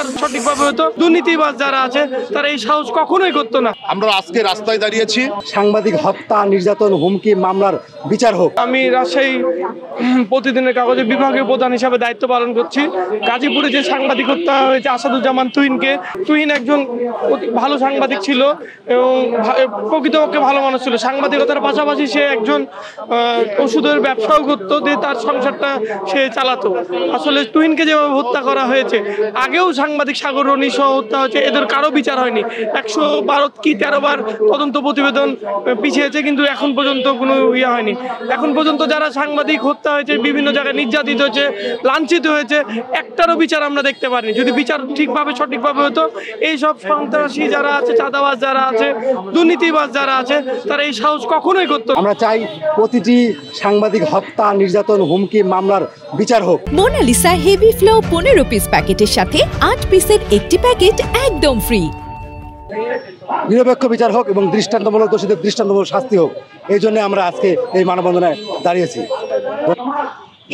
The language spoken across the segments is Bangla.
বিচার সঠিকভাবে হতো, দুর্নীতিবাজ যারা আছে তারা এই সাহস কখনোই করতো না। আমরা আজকে রাস্তায় দাঁড়িয়েছি, সাংবাদিক হত্যা, নির্যাতন, হুমকি মামলার বিচার হোক। আমি রাজশাহী প্রতিদিনের কাগজের বিভাগীয় প্রধান হিসাবে দায়িত্ব পালন করছি। গাজীপুরে যে সাংবাদিক হত্যা হয়েছে আসাদুজ্জামান তুহিন একজন ভালো সাংবাদিক ছিল এবং প্রকৃতপক্ষে ভালো মানুষ ছিল। সাংবাদিকতার পাশাপাশি সে একজন ওষুধের ব্যবসাও করতো, দিয়ে তার সংসারটা সে চালাতো। আসলে তুহিনকে যেভাবে হত্যা করা হয়েছে, আগেও সাংবাদিক সাগর রনি সহ হত্যা হয়েছে, এদের কারো বিচার হয়নি। 112 কি 13 বার তদন্ত প্রতিবেদন পিছিয়েছে, কিন্তু এখন পর্যন্ত কোনো ইয়ে হয়নি। এখন পর্যন্ত যারা সাংবাদিক হত্যা হয়েছে, বিভিন্ন জায়গায় নির্যাতিত হয়েছে, লাঞ্ছিত হয়েছে, একটারও বিচার আমরা দেখতে পারিনি। যদি বিচার ঠিকভাবে সঠিকভাবে হতো, এই সব সন্ত্রাসী যারা আছে, চাঁদাবাজ যারা আছে, দুর্নীতিবাজ যারা আছে, তারা এই সাহস কখনোই করতো না। আমরা চাই প্রতিটি সাংবাদিক হত্যা, নির্যাতন, হুমকি মামলার বিচার হোক। মোনালিসা হেভি ফ্লো 15 পিস প্যাকেটের সাথে 8 পিসের একটি প্যাকেট একদম ফ্রি। নিরপেক্ষ বিচার হোক এবং দৃষ্টান্তমূলক দোষীদের দৃষ্টান্তমূলক শাস্তি হোক, এই জন্য আমরা আজকে এই মানববন্ধনে দাঁড়িয়েছি।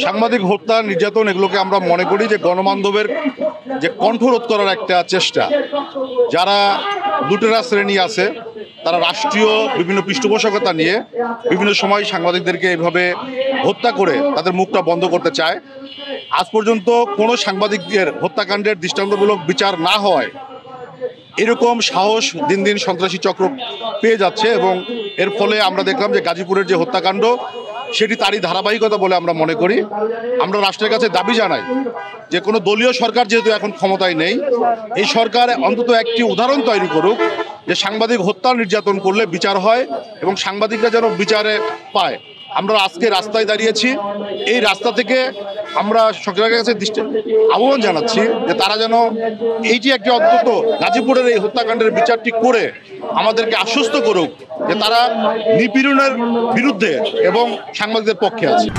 সাংবাদিক হত্যা, নির্যাতন এগুলোকে আমরা মনে করি যে গণমাধ্যমের যে কণ্ঠরোধ করার একটা চেষ্টা। যারা লুটেরা শ্রেণী আছে, তারা রাষ্ট্রীয় বিভিন্ন পৃষ্ঠপোষকতা নিয়ে বিভিন্ন সময় সাংবাদিকদেরকে এইভাবে হত্যা করে তাদের মুখটা বন্ধ করতে চায়। আজ পর্যন্ত কোনো সাংবাদিকদের হত্যাকাণ্ডের দৃষ্টান্তমূলক বিচার না হওয়ায় এরকম সাহস দিন দিন সন্ত্রাসী চক্র পেয়ে যাচ্ছে, এবং এর ফলে আমরা দেখলাম যে গাজীপুরের যে হত্যাকাণ্ড, সেটি তারই ধারাবাহিকতা বলে আমরা মনে করি। আমরা রাষ্ট্রের কাছে দাবি জানাই যে কোনো দলীয় সরকার যেহেতু এখন ক্ষমতায় নেই, এই সরকার অন্তত একটি উদাহরণ তৈরি করুক যে সাংবাদিক হত্যা, নির্যাতন করলে বিচার হয় এবং সাংবাদিকরা যেন বিচারে পায়। আমরা আজকে রাস্তায় দাঁড়িয়েছি, এই রাস্তা থেকে আমরা সরকারের কাছে আহ্বান জানাচ্ছি যে তারা যেন এইটি একটি অন্তত গাজীপুরের এই হত্যাকাণ্ডের বিচারটি করে আমাদেরকে আশ্বস্ত করুক যে তারা নিপীড়নের বিরুদ্ধে এবং সাংবাদিকদের পক্ষে আছে।